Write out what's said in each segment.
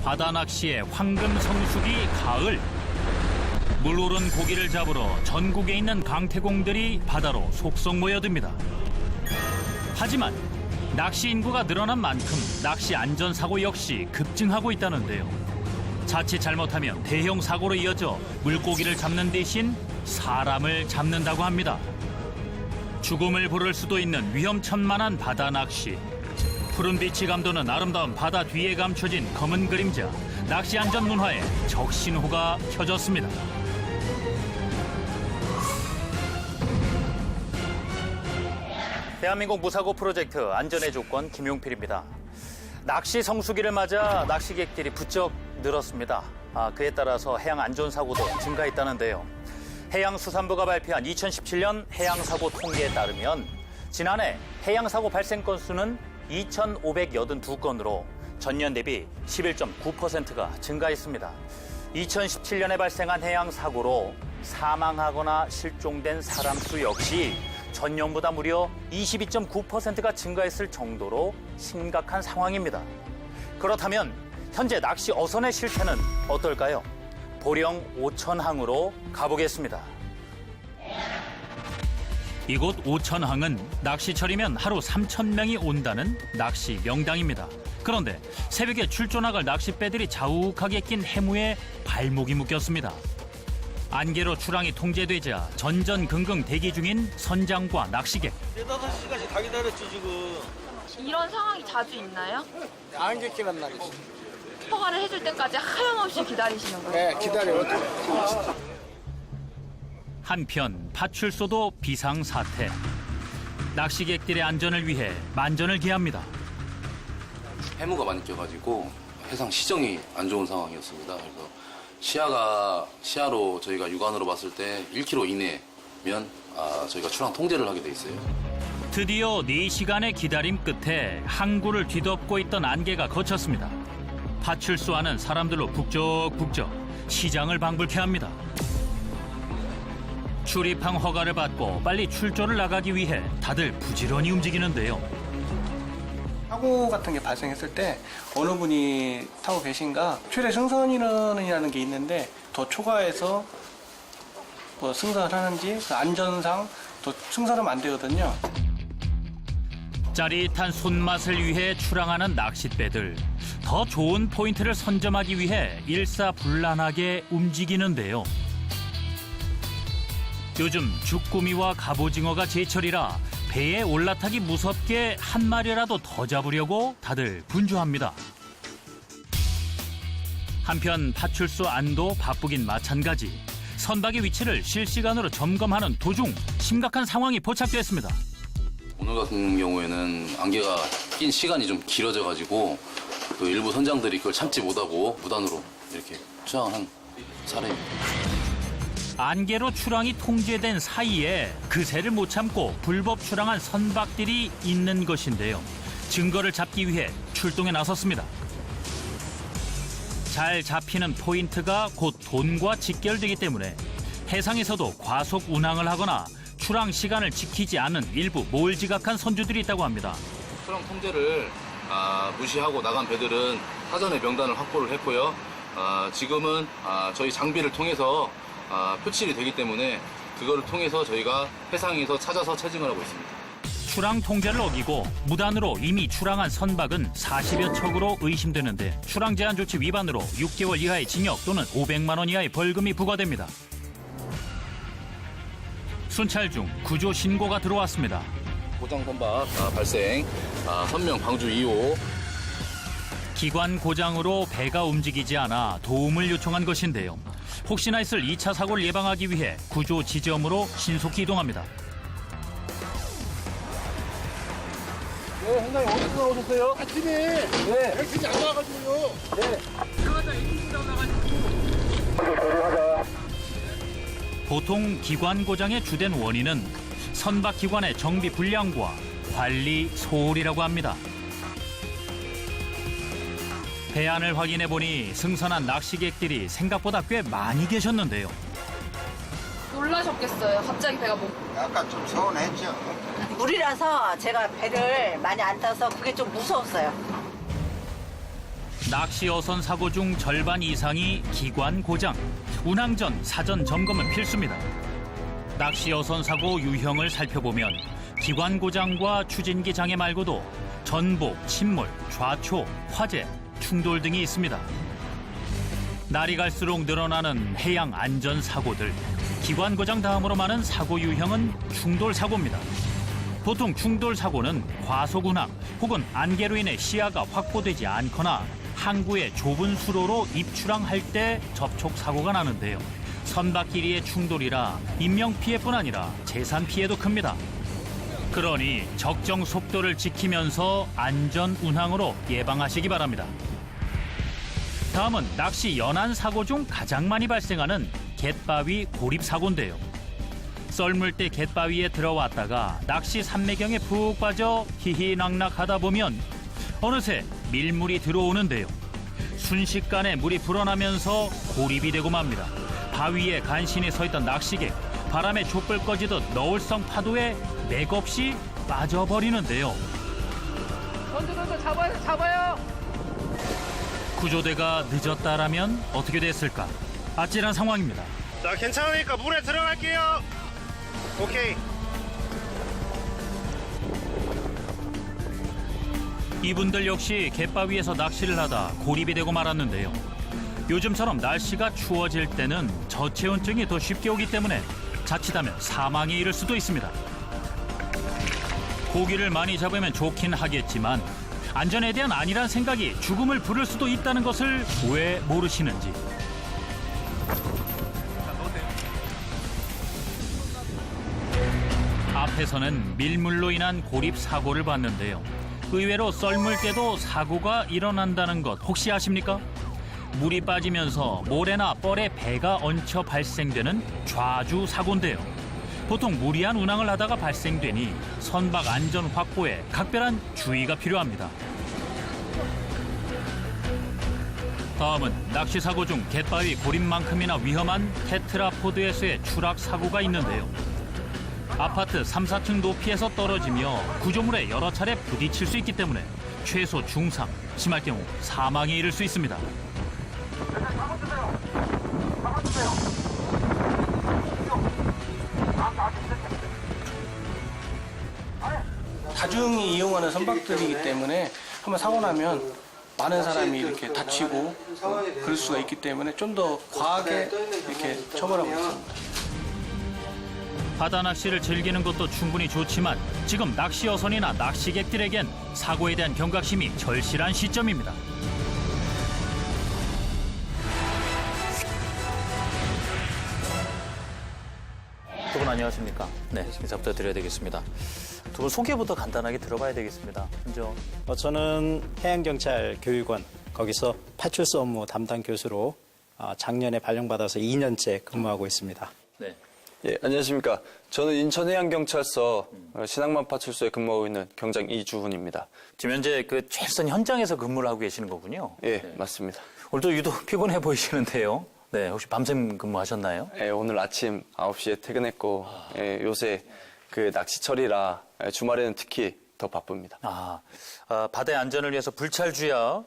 바다 낚시의 황금 성수기 가을. 물 오른 고기를 잡으러 전국에 있는 강태공들이 바다로 속속 모여듭니다. 하지만 낚시 인구가 늘어난 만큼 낚시 안전사고 역시 급증하고 있다는데요. 자칫 잘못하면 대형 사고로 이어져 물고기를 잡는 대신 사람을 잡는다고 합니다. 죽음을 부를 수도 있는 위험천만한 바다 낚시. 푸른 빛이 감도는 아름다운 바다 뒤에 감춰진 검은 그림자. 낚시 안전 문화에 적신호가 켜졌습니다. 대한민국 무사고 프로젝트 안전의 조건 김용필입니다. 낚시 성수기를 맞아 낚시객들이 부쩍 늘었습니다. 그에 따라서 해양 안전사고도 증가했다는데요. 해양수산부가 발표한 2017년 해양사고 통계에 따르면 지난해 해양사고 발생 건수는 2,582건으로 전년 대비 11.9%가 증가했습니다. 2017년에 발생한 해양사고로 사망하거나 실종된 사람 수 역시 전년보다 무려 22.9%가 증가했을 정도로 심각한 상황입니다. 그렇다면 현재 낚시 어선의 실태는 어떨까요? 보령 오천항으로 가보겠습니다. 이곳 오천항은 낚시철이면 하루 3,000명이 온다는 낚시 명당입니다. 그런데 새벽에 출조나갈 낚싯배들이 자욱하게 낀 해무에 발목이 묶였습니다. 안개로 출항이 통제되자 전전긍긍 대기 중인 선장과 낚시객. 4-5시까지 다 기다렸지 지금. 이런 상황이 자주 있나요? 안개 끼는 날이지. 허가를 해줄 때까지 하염없이 기다리시는 거예요? 네, 기다려. 한편 파출소도 비상사태. 낚시객들의 안전을 위해 만전을 기합니다. 해무가 많이 껴가지고 해상 시정이 안 좋은 상황이었습니다. 그래서 시야로 저희가 육안으로 봤을 때 1km 이내면 저희가 출항 통제를 하게 돼 있어요. 드디어 4시간의 기다림 끝에 항구를 뒤덮고 있던 안개가 걷혔습니다. 파출소 안은 사람들로 북적북적 시장을 방불케 합니다. 출입항 허가를 받고 빨리 출조를 나가기 위해 다들 부지런히 움직이는데요. 사고 같은 게 발생했을 때 어느 분이 타고 계신가 최대 승선 인원이라는 게 있는데 더 초과해서 뭐 승선을 하는지 안전상 더 승선하면 안 되거든요. 짜릿한 손맛을 위해 출항하는 낚싯배들. 더 좋은 포인트를 선점하기 위해 일사불란하게 움직이는데요. 요즘 죽구미와 갑오징어가 제철이라 배에 올라타기 무섭게 한 마리라도 더 잡으려고 다들 분주합니다. 한편 파출소 안도 바쁘긴 마찬가지. 선박의 위치를 실시간으로 점검하는 도중 심각한 상황이 포착됐습니다. 오늘 같은 경우에는 안개가 낀 시간이 좀 길어져가지고 그 일부 선장들이 그걸 참지 못하고 무단으로 이렇게 출항한 사례입니다. 안개로 출항이 통제된 사이에 그새를 못 참고 불법 출항한 선박들이 있는 것인데요. 증거를 잡기 위해 출동에 나섰습니다. 잘 잡히는 포인트가 곧 돈과 직결되기 때문에 해상에서도 과속 운항을 하거나 출항 시간을 지키지 않은 일부 몰지각한 선주들이 있다고 합니다. 출항 통제를 무시하고 나간 배들은 사전에 명단을 확보를 했고요. 지금은 저희 장비를 통해서 표출이 되기 때문에 그거를 통해서 저희가 해상에서 찾아서 체증을 하고 있습니다. 출항 통제를 어기고 무단으로 이미 출항한 선박은 40여 척으로 의심되는데 출항 제한 조치 위반으로 6개월 이하의 징역 또는 500만 원 이하의 벌금이 부과됩니다. 순찰 중 구조 신고가 들어왔습니다. 고장 선박 발생, 선명 광주 2호. 기관 고장으로 배가 움직이지 않아 도움을 요청한 것인데요. 혹시나 있을 2차 사고를 예방하기 위해 구조 지점으로 신속히 이동합니다. 네, 선장님 어디서 나오셨어요? 아침에. 네. 액션이 안 나와가지고요. 네. 보통 기관 고장의 주된 원인은 선박 기관의 정비 불량과 관리 소홀이라고 합니다. 해안을 확인해 보니 승선한 낚시객들이 생각보다 꽤 많이 계셨는데요. 놀라셨겠어요. 갑자기 배가 약간 좀 서운했죠. 물이라서 제가 배를 많이 안 타서 그게 좀 무서웠어요. 낚시 어선 사고 중 절반 이상이 기관 고장, 운항 전 사전 점검은 필수입니다. 낚시 어선 사고 유형을 살펴보면 기관 고장과 추진기 장애 말고도 전복, 침몰, 좌초, 화재, 충돌 등이 있습니다. 날이 갈수록 늘어나는 해양 안전 사고들. 기관 고장 다음으로 많은 사고 유형은 충돌 사고입니다. 보통 충돌 사고는 과속 운항 혹은 안개로 인해 시야가 확보되지 않거나 항구의 좁은 수로로 입출항할 때 접촉 사고가 나는데요. 선박끼리의 충돌이라 인명 피해뿐 아니라 재산 피해도 큽니다. 그러니 적정 속도를 지키면서 안전 운항으로 예방하시기 바랍니다. 다음은 낚시 연안 사고 중 가장 많이 발생하는 갯바위 고립 사고인데요. 썰물 때 갯바위에 들어왔다가 낚시 산매경에 푹 빠져 희희낙낙하다 보면 어느새 밀물이 들어오는데요. 순식간에 물이 불어나면서 고립이 되고 맙니다. 바위에 간신히 서있던 낚시객, 바람에 촛불 꺼지듯 너울성 파도에 맥없이 빠져버리는데요. 던져 잡아요. 구조대가 늦었다라면 어떻게 됐을까? 아찔한 상황입니다. 자, 괜찮으니까 물에 들어갈게요. 오케이. 이분들 역시 갯바위에서 낚시를 하다 고립이 되고 말았는데요. 요즘처럼 날씨가 추워질 때는 저체온증이 더 쉽게 오기 때문에 자칫하면 사망에 이를 수도 있습니다. 고기를 많이 잡으면 좋긴 하겠지만 안전에 대한 안일한 생각이 죽음을 부를 수도 있다는 것을 왜 모르시는지. 앞에서는 밀물로 인한 고립 사고를 봤는데요. 의외로 썰물 때도 사고가 일어난다는 것 혹시 아십니까? 물이 빠지면서 모래나 뻘에 배가 얹혀 발생되는 좌주 사고인데요. 보통 무리한 운항을 하다가 발생되니 선박 안전 확보에 각별한 주의가 필요합니다. 다음은 낚시 사고 중 갯바위 고립만큼이나 위험한 테트라포드에서의 추락 사고가 있는데요. 아파트 3, 4층 높이에서 떨어지며 구조물에 여러 차례 부딪힐 수 있기 때문에 최소 중상, 심할 경우 사망에 이를 수 있습니다. 다중이 이용하는 선박들이기 때문에 한번 사고 나면 많은 사람이 이렇게 다치고 그럴 수가 있기 때문에 좀 더 과하게 이렇게 처벌하고 있습니다. 바다 낚시를 즐기는 것도 충분히 좋지만 지금 낚시 어선이나 낚시객들에겐 사고에 대한 경각심이 절실한 시점입니다. 두 분 안녕하십니까? 네, 인사부터 드려야 되겠습니다. 두 분 소개부터 간단하게 들어봐야 되겠습니다. 먼저 저는 해양경찰 교육원 거기서 파출소 업무 담당 교수로 작년에 발령받아서 2년째 근무하고 있습니다. 네. 예, 안녕하십니까. 저는 인천해양경찰서 신항만 파출소에 근무하고 있는 경장 이주훈입니다. 지금 현재 그 최선 현장에서 근무를 하고 계시는 거군요. 예, 네. 맞습니다. 오늘도 유독 피곤해 보이시는데요. 네, 혹시 밤샘 근무하셨나요? 예, 오늘 아침 9시에 퇴근했고 예, 요새 그 낚시철이라 주말에는 특히 더 바쁩니다. 바다의 안전을 위해서 불찰주야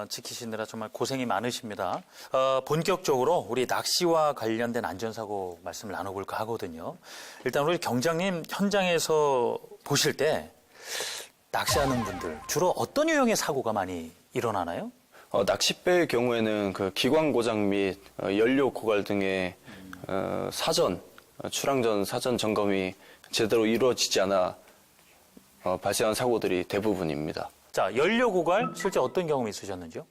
지키시느라 정말 고생이 많으십니다. 본격적으로 우리 낚시와 관련된 안전사고 말씀을 나눠볼까 하거든요. 일단 우리 경장님 현장에서 보실 때 낚시하는 분들 주로 어떤 유형의 사고가 많이 일어나나요? 낚싯배의 경우에는 그 기관 고장 및 연료 고갈 등의 사전 출항 전 사전 점검이 제대로 이루어지지 않아 발생한 사고들이 대부분입니다. 자, 연료 고갈 실제 어떤 경험이 있으셨는지요?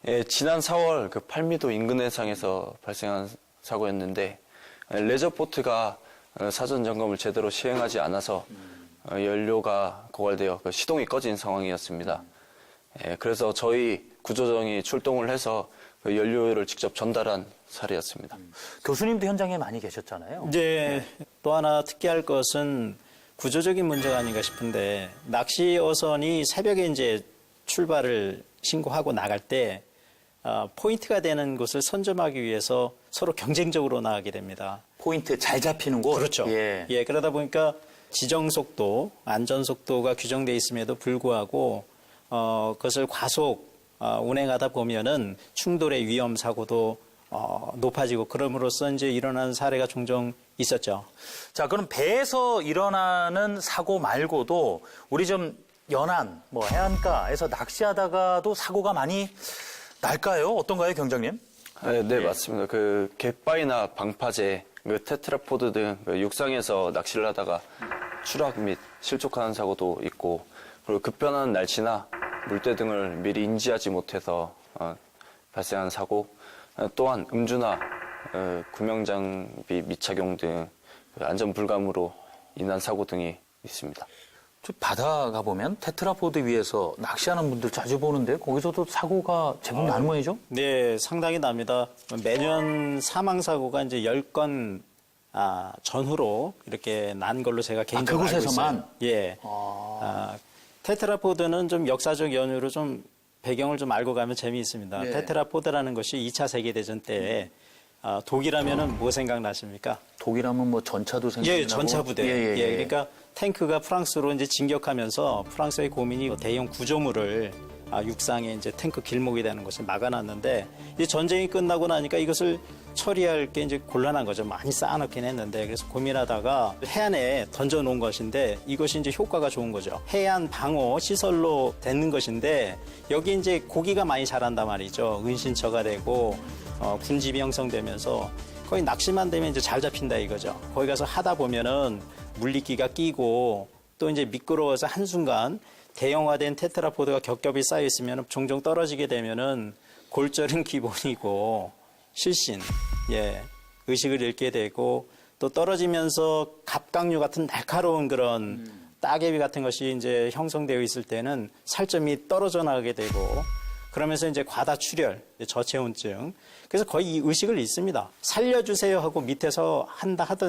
예, 지난 4월 그 팔미도 인근 해상에서 발생한 사고였는데 레저보트가 사전 점검을 제대로 시행하지 않아서 연료가 고갈되어 그 시동이 꺼진 상황이었습니다. 예, 그래서 저희 구조정이 출동을 해서 그 연료를 직접 전달한 사례였습니다. 교수님도 현장에 많이 계셨잖아요. 이제 또 하나 특이할 것은 구조적인 문제가 아닌가 싶은데 낚시 어선이 새벽에 이제 출발을 신고하고 나갈 때 포인트가 되는 곳을 선점하기 위해서 서로 경쟁적으로 나가게 됩니다. 포인트 잘 잡히는 곳. 그렇죠. 예. 예, 그러다 보니까 지정 속도, 안전 속도가 규정돼 있음에도 불구하고 그것을 과속 운행하다 보면은 충돌의 위험 사고도 높아지고 그럼으로써 이제 일어나는 사례가 종종 있었죠. 자, 그럼 배에서 일어나는 사고 말고도 우리 좀 연안, 뭐 해안가에서 낚시하다가도 사고가 많이 날까요? 어떤가요, 경장님? 네, 맞습니다. 그 갯바위나 방파제, 그 테트라포드 등 그 육상에서 낚시를 하다가 추락 및 실족하는 사고도 있고, 그리고 급변하는 날씨나 물때 등을 미리 인지하지 못해서 발생한 사고, 또한 음주나 구명장비 미착용 등 안전 불감으로 인한 사고 등이 있습니다. 저 바다 가보면 테트라포드 위에서 낚시하는 분들 자주 보는데 거기서도 사고가 제법 나는 모양이죠? 네, 상당히 납니다. 매년 사망 사고가 이제 10건 전후로 이렇게 난 걸로 제가 개인적으로 알고 그곳에서만? 있어요. 예. 테트라포드는 좀 역사적 연유로 좀 배경을 좀 알고 가면 재미있습니다. 네. 테트라포드라는 것이 2차 세계대전 때 독일하면은 뭐 생각나십니까? 독일하면 뭐 전차도 생각나고. 예, 전차 부대. 예. 그러니까 탱크가 프랑스로 이제 진격하면서 프랑스의 고민이 대형 구조물을 육상에 이제 탱크 길목이 되는 것을 막아놨는데 이 전쟁이 끝나고 나니까 이것을 처리할 게 이제 곤란한 거죠. 많이 쌓아놓긴 했는데 그래서 고민하다가 해안에 던져놓은 것인데 이것이 이제 효과가 좋은 거죠. 해안 방어 시설로 되는 것인데 여기 이제 고기가 많이 자란단 말이죠. 은신처가 되고 군집이 형성되면서 거의 낚시만 되면 이제 잘 잡힌다 이거죠. 거기 가서 하다 보면은 물리기가 끼고 또 이제 미끄러워서 한순간 대형화된 테트라포드가 겹겹이 쌓여 있으면 종종 떨어지게 되면은 골절은 기본이고 실신, 의식을 잃게 되고 또 떨어지면서 갑각류 같은 날카로운 그런 따개비 같은 것이 이제 형성되어 있을 때는 살점이 떨어져 나가게 되고 그러면서 이제 과다출혈, 저체온증. 그래서 거의 이 의식을 잃습니다. 살려주세요 하고 밑에서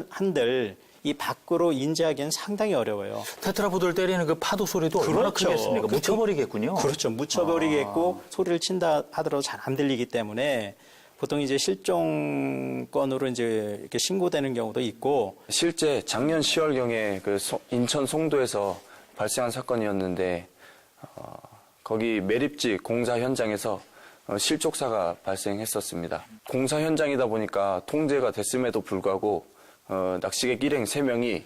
한들 이 밖으로 인지하기엔 상당히 어려워요. 테트라포드를 때리는 그 파도 소리도 얼마나 크겠습니까? 묻혀버리겠군요. 그렇죠. 묻혀버리겠고 소리를 친다 하더라도 잘 안 들리기 때문에 보통 이제 실종 건으로 이제 이렇게 신고되는 경우도 있고 실제 작년 10월경에 그 인천 송도에서 발생한 사건이었는데 거기 매립지 공사 현장에서 실족사가 발생했었습니다. 공사 현장이다 보니까 통제가 됐음에도 불구하고 낚시객 일행 3명이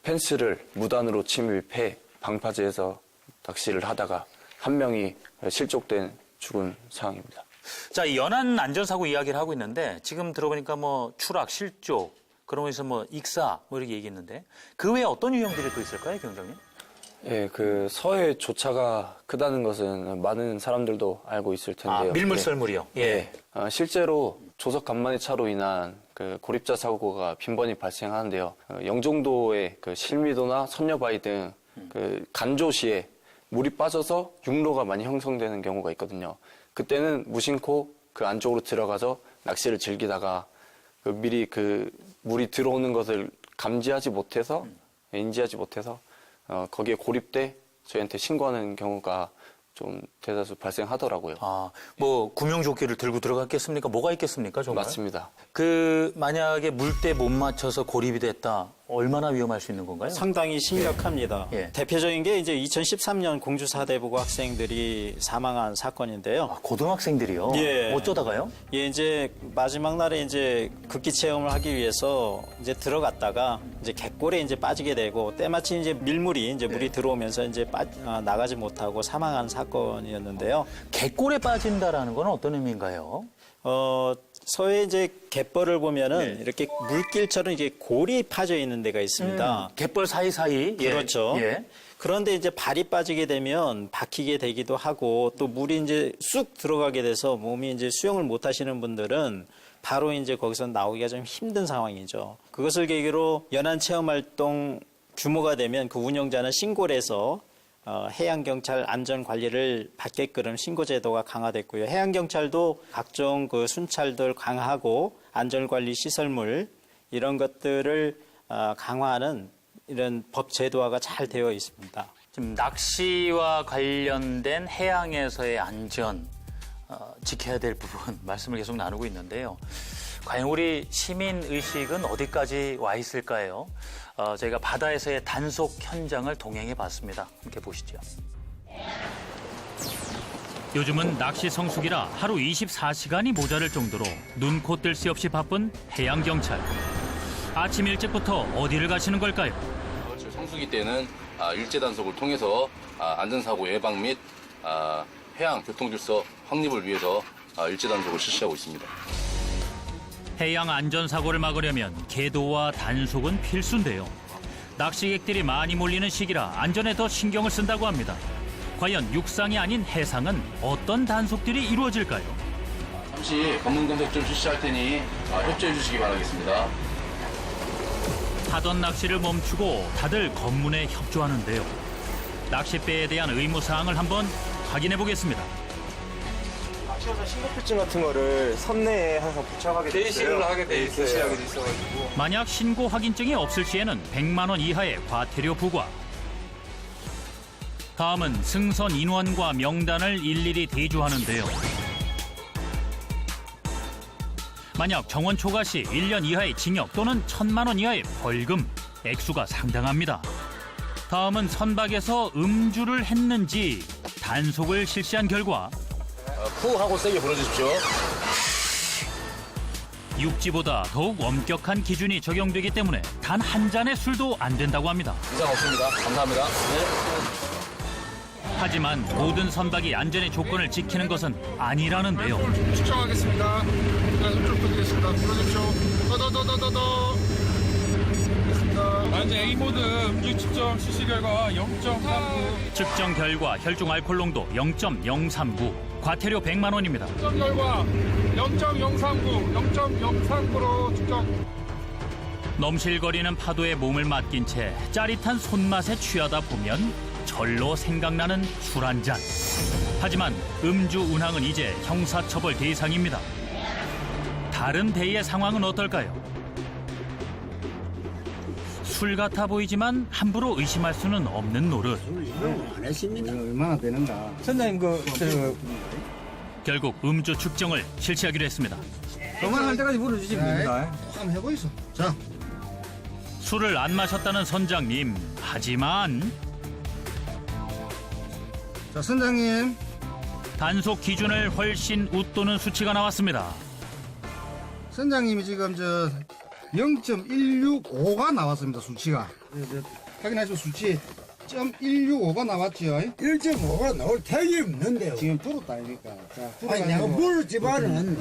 펜스를 무단으로 침입해 방파제에서 낚시를 하다가 1명이 실족된 죽은 상황입니다. 자, 이 연안 안전사고 이야기를 하고 있는데 지금 들어보니까 뭐 추락, 실족, 그러면서 뭐 익사 뭐 이렇게 얘기했는데 그 외에 어떤 유형들이 또 있을까요, 경장님? 예, 그 서해 조차가 크다는 것은 많은 사람들도 알고 있을 텐데요. 밀물썰물이요. 예. 실제로 조석 간만의 차로 인한 그 고립자 사고가 빈번히 발생하는데요. 영종도의 그 실미도나 선녀바위 등 그 간조 시에 물이 빠져서 육로가 많이 형성되는 경우가 있거든요. 그때는 무심코 그 안쪽으로 들어가서 낚시를 즐기다가 그 미리 그 물이 들어오는 것을 감지하지 못해서 인지하지 못해서 거기에 고립돼 저희한테 신고하는 경우가 좀 대다수 발생하더라고요. 뭐 구명조끼를 들고 들어갔겠습니까? 뭐가 있겠습니까, 정말? 맞습니다. 그 만약에 물때 못 맞춰서 고립이 됐다, 얼마나 위험할 수 있는 건가요? 상당히 심각합니다. 예. 대표적인 게 이제 2013년 공주 사대부고 학생들이 사망한 사건인데요. 고등학생들이요? 예. 어쩌다가요? 예, 이제 마지막 날에 이제 극기 체험을 하기 위해서 이제 들어갔다가 이제 갯골에 이제 빠지게 되고 때마침 이제 밀물이 이제 물이 들어오면서 이제 나가지 못하고 사망한 사건이었는데요. 갯골에 빠진다라는 건 어떤 의미인가요? 서해 이제 갯벌을 보면은 이렇게 물길처럼 이게 골이 파져 있는 데가 있습니다. 갯벌 사이사이. 그렇죠. 예. 그런데 이제 발이 빠지게 되면 박히게 되기도 하고 또 물이 이제 쑥 들어가게 돼서 몸이 이제 수영을 못 하시는 분들은 바로 이제 거기서 나오기가 좀 힘든 상황이죠. 그것을 계기로 연안 체험 활동 규모가 되면 그 운영자는 신고를 해서 해양경찰 안전관리를 받게끔 신고 제도가 강화됐고요. 해양경찰도 각종 그 순찰들 강화하고 안전관리 시설물 이런 것들을 강화하는 이런 법 제도화가 잘 되어 있습니다. 지금 낚시와 관련된 해양에서의 안전 지켜야 될 부분 말씀을 계속 나누고 있는데요. 과연 우리 시민 의식은 어디까지 와 있을까요? 저희가 바다에서의 단속 현장을 동행해 봤습니다. 함께 보시죠. 요즘은 낚시 성수기라 하루 24시간이 모자랄 정도로 눈코 뜰 새 없이 바쁜 해양경찰. 아침 일찍부터 어디를 가시는 걸까요? 가을철 성수기 때는 일제 단속을 통해서 안전사고 예방 및 해양 교통질서 확립을 위해서 일제 단속을 실시하고 있습니다. 해양 안전사고를 막으려면 계도와 단속은 필수인데요. 낚시객들이 많이 몰리는 시기라 안전에 더 신경을 쓴다고 합니다. 과연 육상이 아닌 해상은 어떤 단속들이 이루어질까요? 잠시 검문 검색 좀 실시할 테니 협조해 주시기 바라겠습니다. 하던 낚시를 멈추고 다들 검문에 협조하는데요. 낚싯배에 대한 의무사항을 한번 확인해 보겠습니다. 낚시어선 신고필증 같은 거를 선내에 항상 부착하게 돼 있어요. 게시를 하게 돼 있어요. 게시하게 돼 있어가지고. 만약 신고 확인증이 없을 시에는 100만 원 이하의 과태료 부과. 다음은 승선 인원과 명단을 일일이 대조하는데요. 만약 정원 초과 시 1년 이하의 징역 또는 1,000만 원 이하의 벌금, 액수가 상당합니다. 다음은 선박에서 음주를 했는지 단속을 실시한 결과 푸 하고 세게 불어주십시오. 육지보다 더욱 엄격한 기준이 적용되기 때문에 단 한 잔의 술도 안 된다고 합니다. 이상 없습니다. 감사합니다. 하지만 모든 선박이 안전의 조건을 지키는 것은 아니라는데요. 측정하겠습니다. 자, 손 부탁드리겠습니다. 불러주십시오. 더. 현재 A모드 음주 측정 실시 결과 0.39. 측정 결과 혈중 알코올 농도 0.039, 과태료 100만 원입니다. 측정 결과 0.039로 측정. 넘실거리는 파도에 몸을 맡긴 채 짜릿한 손맛에 취하다 보면 절로 생각나는 술 한 잔. 하지만 음주 운항은 이제 형사처벌 대상입니다. 다른 배의 상황은 어떨까요? 술 같아 보이지만 함부로 의심할 수는 없는 노릇. 안 했습니다. 얼마나 되는가. 선장님 결국 음주 측정을 실시하기로 했습니다. 그만할 때까지 불러주시면 됩니다. 한번 해보이소. 자, 술을 안 마셨다는 선장님. 하지만 자 선장님. 단속 기준을 훨씬 웃도는 수치가 나왔습니다. 선장님이 지금 0.165가 나왔습니다. 수치가. 확인하시고 수치 0.165가 나왔죠. 1.5가 나올 태이 없는데요. 지금 불었다 아닙니까? 자, 아니 내가 모르지만은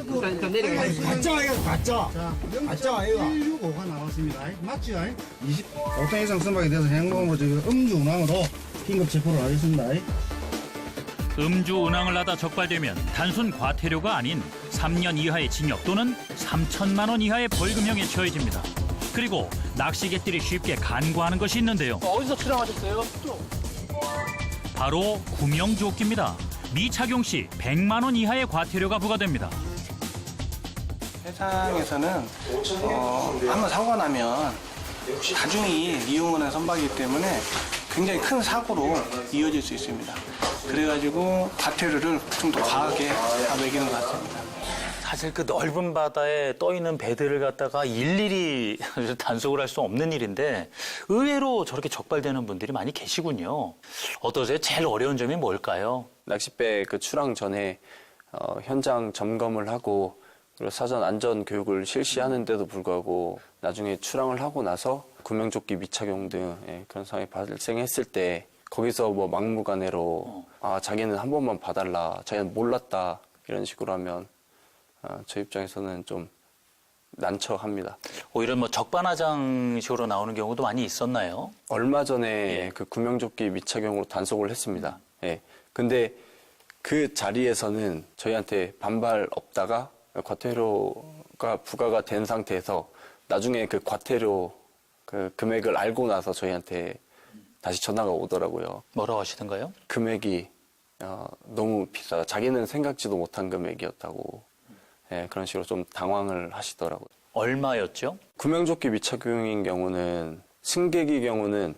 가짜 이거 가짜. 자, 가짜 아이가. 0.165가 나왔습니다. 맞죠? 5톤 이상 선박에 대해서 행동으로 음주 운항으로 긴급 체포를 하겠습니다. 음주 운항을 하다 적발되면 단순 과태료가 아닌 3년 이하의 징역 또는 3천만 원 이하의 벌금형에 처해집니다. 그리고 낚시객들이 쉽게 간과하는 것이 있는데요. 어디서 출항하셨어요? 바로 구명조끼입니다. 미착용 시 100만 원 이하의 과태료가 부과됩니다. 해상에서는 한번 사고가 나면 다중이 이용하는 선박이기 때문에 굉장히 큰 사고로 이어질 수 있습니다. 그래가지고 과태료를 좀 더 과하게 다 매기는 것 같습니다. 사실 그 넓은 바다에 떠 있는 배들을 갖다가 일일이 단속을 할 수 없는 일인데 의외로 저렇게 적발되는 분들이 많이 계시군요. 어떠세요? 제일 어려운 점이 뭘까요? 낚싯배 그 출항 전에 현장 점검을 하고 그리고 사전 안전 교육을 실시하는데도 불구하고 나중에 출항을 하고 나서 구명조끼 미착용 등 그런 상황이 발생했을 때 거기서 뭐 막무가내로 자기는 한 번만 봐달라, 자기는 몰랐다 이런 식으로 하면 저 입장에서는 좀 난처합니다. 오히려 뭐 적반하장식으로 나오는 경우도 많이 있었나요? 얼마 전에 그 구명조끼 미착용으로 단속을 했습니다. 근데 그 자리에서는 저희한테 반발 없다가 과태료가 부과가 된 상태에서 나중에 그 과태료 그 금액을 알고 나서 저희한테 다시 전화가 오더라고요. 뭐라고 하시던가요? 금액이 너무 비싸다. 자기는 생각지도 못한 금액이었다고 그런 식으로 좀 당황을 하시더라고요. 얼마였죠? 구명조끼 미착용인 경우는 승객의 경우는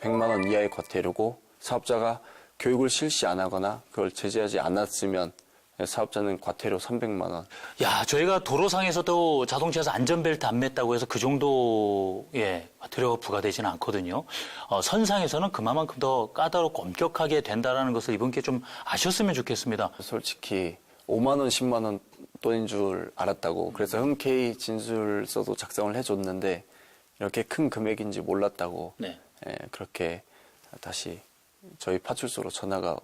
100만 원 이하의 과태료고 사업자가 교육을 실시 안 하거나 그걸 제재하지 않았으면 사업자는 과태료 300만 원. 야, 저희가 도로상에서도 자동차에서 안전벨트 안 맸다고 해서 그 정도 과태료가 부과되지는 않거든요. 선상에서는 그만큼 더 까다롭고 엄격하게 된다라는 것을 이분께 좀 아셨으면 좋겠습니다. 솔직히 5만 원, 10만 원 돈인 줄 알았다고. 그래서 흔쾌히 진술서도 작성을 해줬는데 이렇게 큰 금액인지 몰랐다고. 네. 그렇게 다시 저희 파출소로 전화가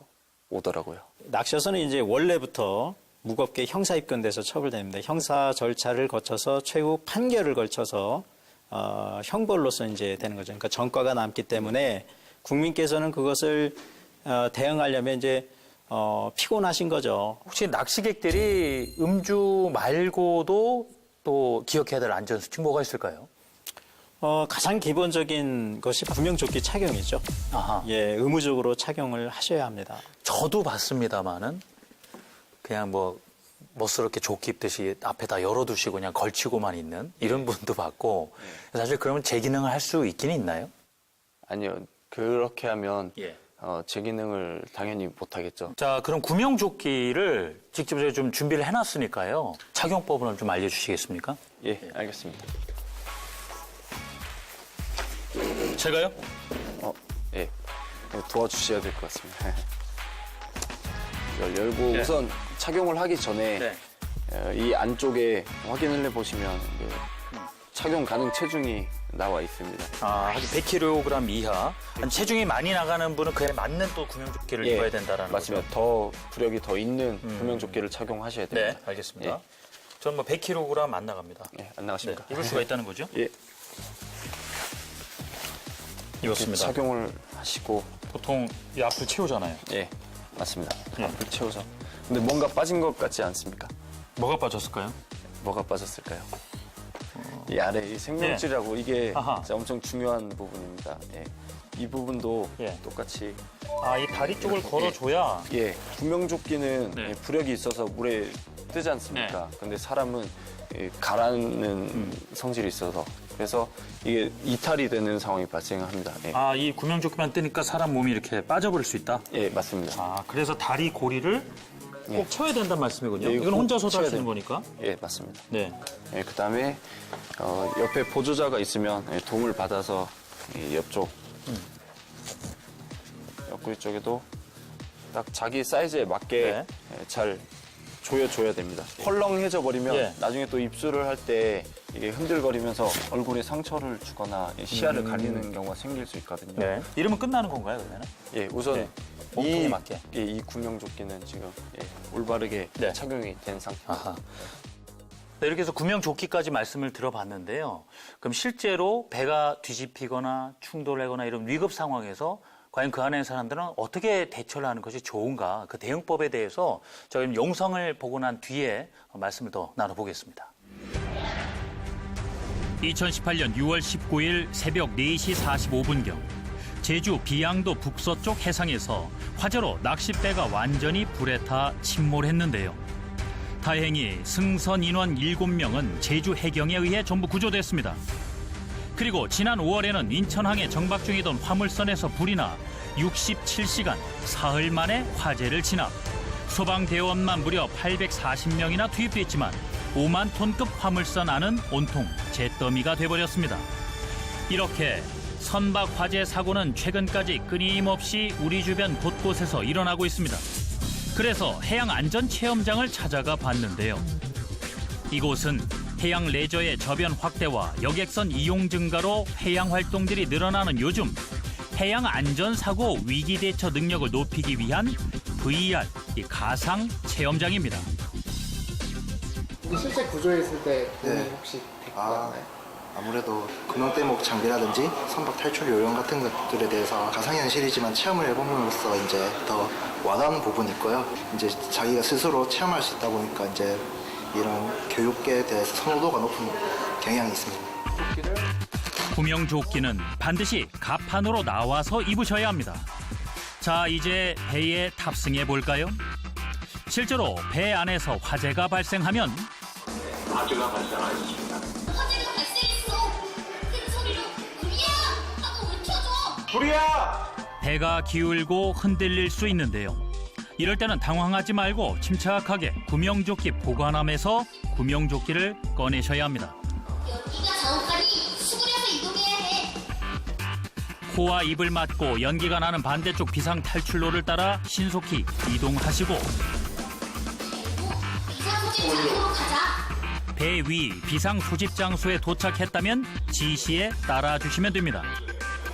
오더라고요. 낚시어선은 이제 원래부터 무겁게 형사 입건돼서 처벌됩니다. 형사 절차를 거쳐서 최후 판결을 걸쳐서 형벌로서 이제 되는 거죠. 그러니까 전과가 남기 때문에 국민께서는 그것을 대응하려면 이제 피곤하신 거죠. 혹시 낚시객들이 음주 말고도 또 기억해야 될 안전수칙 뭐가 있을까요? 가장 기본적인 것이 구명조끼 착용이죠. 아하. 예, 의무적으로 착용을 하셔야 합니다. 저도 봤습니다만은 그냥 뭐 멋스럽게 조끼 입듯이 앞에다 열어두시고 그냥 걸치고만 있는 이런 분도 봤고 사실 그러면 제 기능을 할 수 있긴 있나요? 아니요. 그렇게 하면 예. 제 기능을 당연히 못하겠죠. 자, 그럼 구명조끼를 직접 제가 좀 준비를 해놨으니까요. 착용법을 좀 알려주시겠습니까? 예, 알겠습니다. 제가요? 예. 도와주셔야 될 것 같습니다. 이걸 열고 예. 우선 착용을 하기 전에 네. 이 안쪽에 확인을 해보시면 착용 가능 체중이 나와 있습니다. 한 100kg 이하. 체중이 많이 나가는 분은 그에 맞는 또 구명조끼를 예, 입어야 된다라는 맞습니다. 거죠. 더 부력이 더 있는 구명조끼를 착용하셔야 됩니다. 네, 알겠습니다. 예. 전 뭐 100kg 안 나갑니다. 예, 안 나가십니까? 입을 수가 있다는 거죠? 예. 입었습니다. 착용을 하시고 보통 이 앞을 채우잖아요. 예, 맞습니다. 예. 앞을 채워서. 근데 뭔가 빠진 것 같지 않습니까? 뭐가 빠졌을까요? 뭐가 빠졌을까요? 이 아래 이 생명줄이라고 이게 아하. 진짜 엄청 중요한 부분입니다. 예. 이 부분도 예. 똑같이 이 다리 쪽을 걸어줘야. 예, 구명조끼는 네. 부력이 있어서 물에 뜨지 않습니까? 근데 사람은 가라앉는 성질이 있어서 그래서 이게 이탈이 되는 상황이 발생합니다. 예, 이 구명조끼만 뜨니까 사람 몸이 이렇게 빠져버릴 수 있다? 예 맞습니다. 그래서 다리 고리를 꼭 쳐야 된다는 말씀이군요. 예, 이건 꼭 혼자서도 쳐야 하시는 됩니다. 거니까. 예, 맞습니다. 네. 예, 그다음에 옆에 보조자가 있으면 도움을 받아서 이 옆쪽 옆구리 쪽에도 딱 자기 사이즈에 맞게 잘 조여줘야 됩니다. 헐렁해져 버리면 예. 나중에 또 입술을 할 때 이게 흔들거리면서 얼굴에 상처를 주거나 시야를 가리는 경우가 생길 수 있거든요. 네. 이러면 끝나는 건가요, 그러면? 예, 우선 네. 몸통에 맞게. 이 구명조끼는 지금 올바르게 네. 착용이 된 상태입니다. 네, 이렇게 해서 구명조끼까지 말씀을 들어봤는데요. 그럼 실제로 배가 뒤집히거나 충돌하거나 이런 위급 상황에서 과연 그 안에 사람들은 어떻게 대처를 하는 것이 좋은가, 그 대응법에 대해서 저희 영상을 보고 난 뒤에 말씀을 더 나눠보겠습니다. 2018년 6월 19일 새벽 4시 45분경 제주 비양도 북서쪽 해상에서 화재로 낚싯배가 완전히 불에 타 침몰했는데요. 다행히 승선 인원 7명은 제주 해경에 의해 전부 구조됐습니다. 그리고 지난 5월에는 인천항에 정박 중이던 화물선에서 불이 나 67시간 사흘 만에 화재를 진압. 소방대원만 무려 840명이나 투입됐지만 5만 톤급 화물선 안은 온통 잿더미가 돼버렸습니다. 이렇게 선박 화재 사고는 최근까지 끊임없이 우리 주변 곳곳에서 일어나고 있습니다. 그래서 해양안전체험장을 찾아가 봤는데요. 이곳은 해양 레저의 저변 확대와 여객선 이용 증가로 해양 활동들이 늘어나는 요즘 해양 안전사고 위기 대처 능력을 높이기 위한 VR 가상 체험장입니다. 실제 구조했을 때 도움이 혹시 됐나요? 아무래도 금형대목 장비라든지 선박 탈출 요령 같은 것들에 대해서 가상현실이지만 체험을 해봄으로써 이제 더 와닿는 부분이 있고요. 이제 자기가 스스로 체험할 수 있다 보니까 이제 이런 교육에 대해서 선호도가 높은 경향이 있습니다. 구명조끼는 반드시 갑판으로 나와서 입으셔야 합니다. 자, 이제 배에 탑승해 볼까요? 실제로 배 안에서 화재가 발생하면 화재가 발생하였습니다. 화재가 발생했어. 큰 소리로 불이야! 하고 외쳐줘. 불이야! 배가 기울고 흔들릴 수 있는데요. 이럴 때는 당황하지 말고 침착하게 구명조끼 보관함에서 구명조끼를 꺼내셔야 합니다. 여기가 자원까지 수그려서 이동해야 해. 코와 입을 막고 연기가 나는 반대쪽 비상 탈출로를 따라 신속히 이동하시고 비상 소집 장소로 가자. 배 위 비상 소집 장소에 도착했다면 지시에 따라 주시면 됩니다.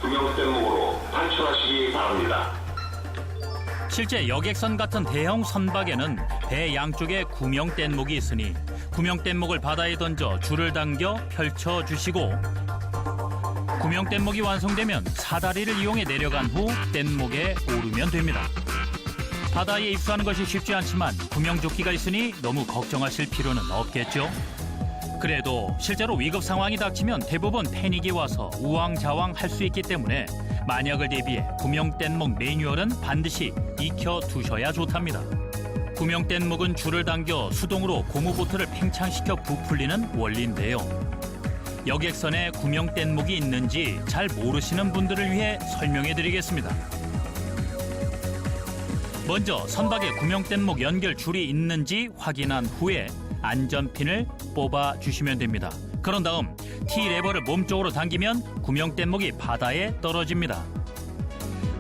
구명대목으로 탈출하시기 바랍니다. 실제 여객선 같은 대형 선박에는 배 양쪽에 구명뗏목이 있으니 구명뗏목을 바다에 던져 줄을 당겨 펼쳐주시고 구명뗏목이 완성되면 사다리를 이용해 내려간 후 뗏목에 오르면 됩니다. 바다에 입수하는 것이 쉽지 않지만 구명조끼가 있으니 너무 걱정하실 필요는 없겠죠. 그래도 실제로 위급 상황이 닥치면 대부분 패닉이 와서 우왕좌왕 할 수 있기 때문에 만약을 대비해 구명뗏목 매뉴얼은 반드시 익혀두셔야 좋답니다. 구명뗏목은 줄을 당겨 수동으로 고무보트를 팽창시켜 부풀리는 원리인데요. 여객선에 구명뗏목이 있는지 잘 모르시는 분들을 위해 설명해드리겠습니다. 먼저 선박에 구명뗏목 연결 줄이 있는지 확인한 후에 안전핀을 뽑아주시면 됩니다. 그런 다음 T레버를 몸쪽으로 당기면 구명뗏목이 바다에 떨어집니다.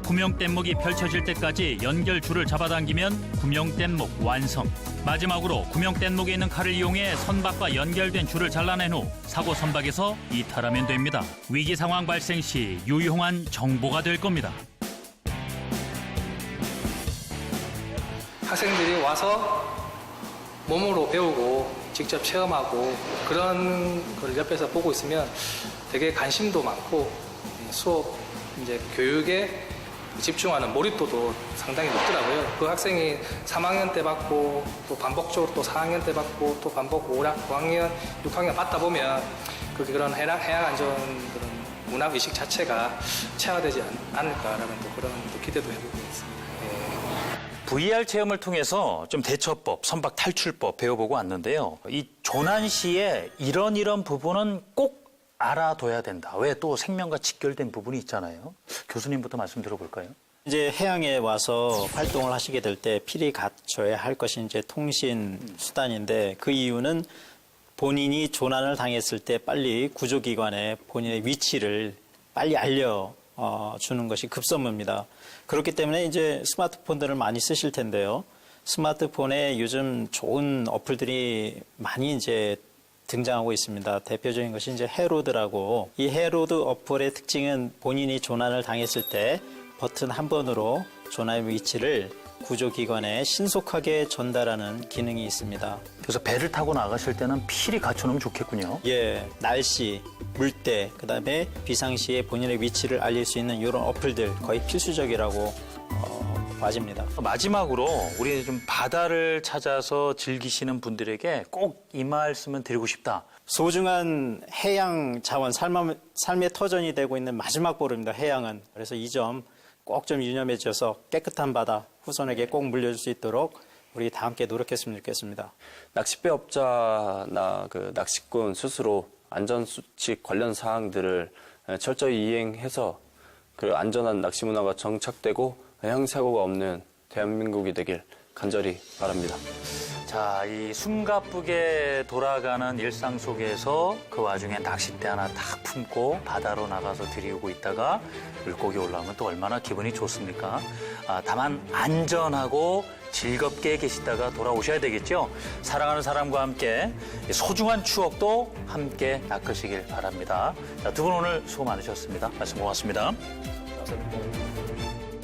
구명뗏목이 펼쳐질 때까지 연결 줄을 잡아당기면 구명뗏목 완성. 마지막으로 구명뗏목에 있는 칼을 이용해 선박과 연결된 줄을 잘라낸 후 사고 선박에서 이탈하면 됩니다. 위기 상황 발생 시 유용한 정보가 될 겁니다. 학생들이 와서 몸으로 배우고 직접 체험하고 그런 걸 옆에서 보고 있으면 되게 관심도 많고 수업 이제 교육에 집중하는 몰입도도 상당히 높더라고요. 그 학생이 3학년 때 받고 또 반복적으로 또 4학년 때 받고 또 반복 5학년, 6학년 받다 보면 그런 해양 안전 그런 문화 의식 자체가 체화되지 않을까라는 또 그런 또 기대도 해보고 있습니다. VR 체험을 통해서 좀 대처법, 선박 탈출법 배워보고 왔는데요. 이 조난 시에 이런 부분은 꼭 알아둬야 된다. 왜 또 생명과 직결된 부분이 있잖아요. 교수님부터 말씀 들어볼까요? 이제 해양에 와서 활동을 하시게 될 때 필히 갖춰야 할 것이 이제 통신 수단인데 그 이유는 본인이 조난을 당했을 때 빨리 구조기관에 본인의 위치를 빨리 주는 것이 급선무입니다. 그렇기 때문에 이제 스마트폰들을 많이 쓰실 텐데요. 스마트폰에 요즘 좋은 어플들이 많이 이제 등장하고 있습니다. 대표적인 것이 이제 해로드라고, 이 해로드 어플의 특징은 본인이 조난을 당했을 때 버튼 한 번으로 조난의 위치를 구조기관에 신속하게 전달하는 기능이 있습니다. 그래서 배를 타고 나가실 때는 필히 갖춰놓으면 좋겠군요. 예, 날씨, 물때, 그다음에 비상시에 본인의 위치를 알릴 수 있는 이런 어플들 거의 필수적이라고 봐집니다. 마지막으로 우리 좀 바다를 찾아서 즐기시는 분들에게 꼭 이 말씀은 드리고 싶다. 소중한 해양 자원, 삶의 터전이 되고 있는 마지막 보루입니다. 해양은. 그래서 이 점 꼭 좀 유념해 주셔서 깨끗한 바다 후손에게 꼭 물려줄 수 있도록 우리 다 함께 노력했으면 좋겠습니다. 낚싯배업자나 그 낚시꾼 스스로 안전수칙 관련 사항들을 철저히 이행해서 그 안전한 낚시 문화가 정착되고 해양사고가 없는 대한민국이 되길 간절히 바랍니다. 자, 이 숨가쁘게 돌아가는 일상 속에서 그 와중에 낚싯대 하나 딱 품고 바다로 나가서 들이우고 있다가 물고기 올라오면 또 얼마나 기분이 좋습니까? 다만 안전하고 즐겁게 계시다가 돌아오셔야 되겠죠? 사랑하는 사람과 함께 소중한 추억도 함께 낚으시길 바랍니다. 자, 두 분 오늘 수고 많으셨습니다. 말씀 고맙습니다. 감사합니다.